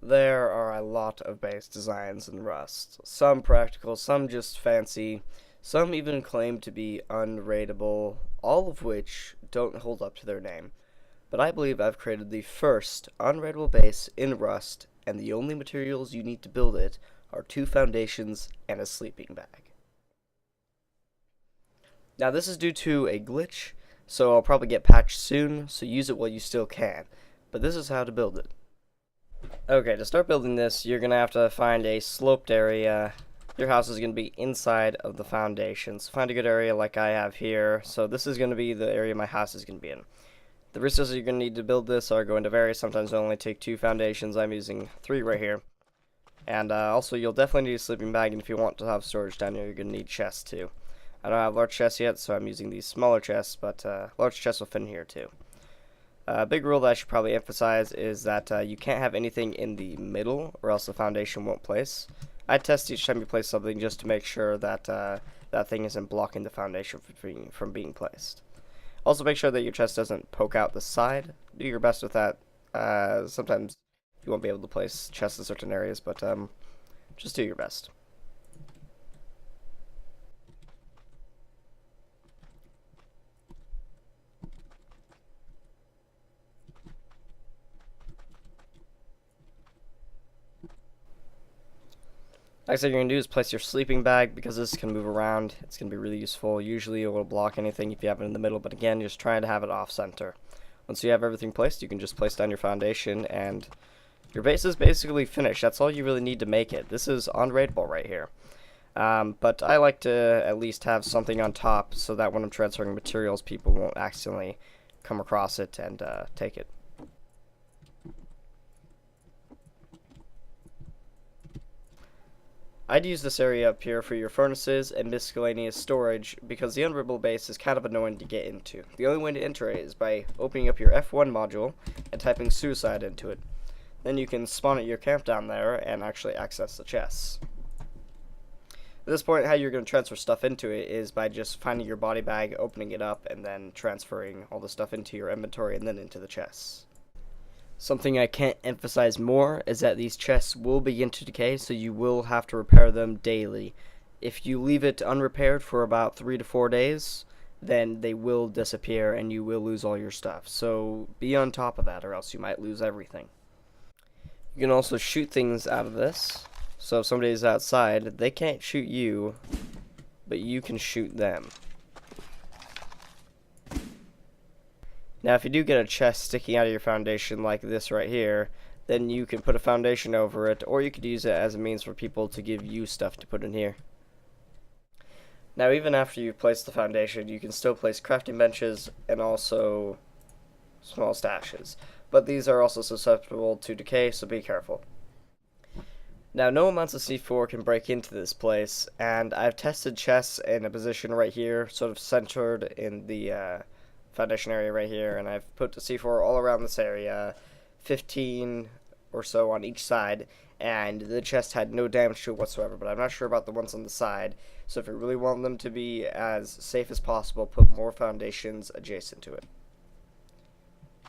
There are a lot of base designs in Rust. Some practical, some just fancy, some even claim to be unraidable, all of which don't hold up to their name. But I believe I've created the first unraidable base in Rust, and the only materials you need to build it are 2 foundations and a sleeping bag. Now this is due to a glitch, so I'll probably get patched soon, so use it while you still can. But this is how to build it. Okay, to start building this, you're going to have to find a sloped area. Your house is going to be inside of the foundation. So find a good area like I have here. So this is going to be the area my house is going to be in. The resources you're going to need to build this are going to vary. Sometimes it'll only take 2 foundations. I'm using 3 right here. And also, you'll definitely need a sleeping bag, and if you want to have storage down here, you're going to need chests too. I don't have large chests yet, so I'm using these smaller chests, but large chests will fit in here too. A big rule that I should probably emphasize is that you can't have anything in the middle, or else the foundation won't place. I test each time you place something just to make sure that that thing isn't blocking the foundation from being placed. Also, make sure that your chest doesn't poke out the side. Do your best with that. Sometimes you won't be able to place chests in certain areas, but just do your best. Next thing you're going to do is place your sleeping bag, because this can move around. It's going to be really useful. Usually it will block anything if you have it in the middle, but again, just try to have it off center. Once you have everything placed, you can just place down your foundation, and your base is basically finished. That's all you really need to make it. This is unraidable right here. But I like to at least have something on top so that when I'm transferring materials, people won't accidentally come across it and take it. I'd use this area up here for your furnaces and miscellaneous storage, because the unraidable base is kind of annoying to get into. The only way to enter it is by opening up your F1 module and typing suicide into it. Then you can spawn at your camp down there and actually access the chests. At this point, how you're going to transfer stuff into it is by just finding your body bag, opening it up, and then transferring all the stuff into your inventory and then into the chests. Something I can't emphasize more is that these chests will begin to decay, so you will have to repair them daily. If you leave it unrepaired for about 3 to 4 days, then they will disappear and you will lose all your stuff. So be on top of that, or else you might lose everything. You can also shoot things out of this. So if somebody's outside, they can't shoot you, but you can shoot them. Now, if you do get a chest sticking out of your foundation like this right here, then you can put a foundation over it, or you could use it as a means for people to give you stuff to put in here. Now, even after you've placed the foundation, you can still place crafting benches and also small stashes. But these are also susceptible to decay, so be careful. Now, no amounts of C4 can break into this place, and I've tested chests in a position right here, sort of centered in the foundation area right here, and I've put the C4 all around this area, 15 or so on each side, and the chest had no damage to it whatsoever. But I'm not sure about the ones on the side, so if you really want them to be as safe as possible, put more foundations adjacent to it.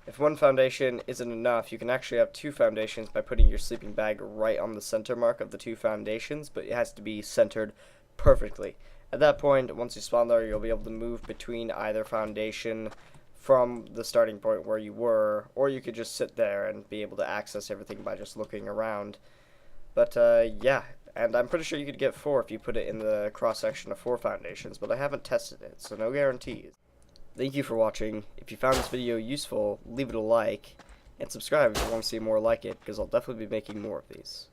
If one foundation isn't enough, you can actually have 2 foundations by putting your sleeping bag right on the center mark of the 2 foundations, but it has to be centered perfectly. At that point, once you spawn there, you'll be able to move between either foundation from the starting point where you were, or you could just sit there and be able to access everything by just looking around. But yeah, and I'm pretty sure you could get 4 if you put it in the cross-section of 4 foundations, but I haven't tested it, so no guarantees. Thank you for watching. If you found this video useful, leave it a like, and subscribe if you want to see more like it, because I'll definitely be making more of these.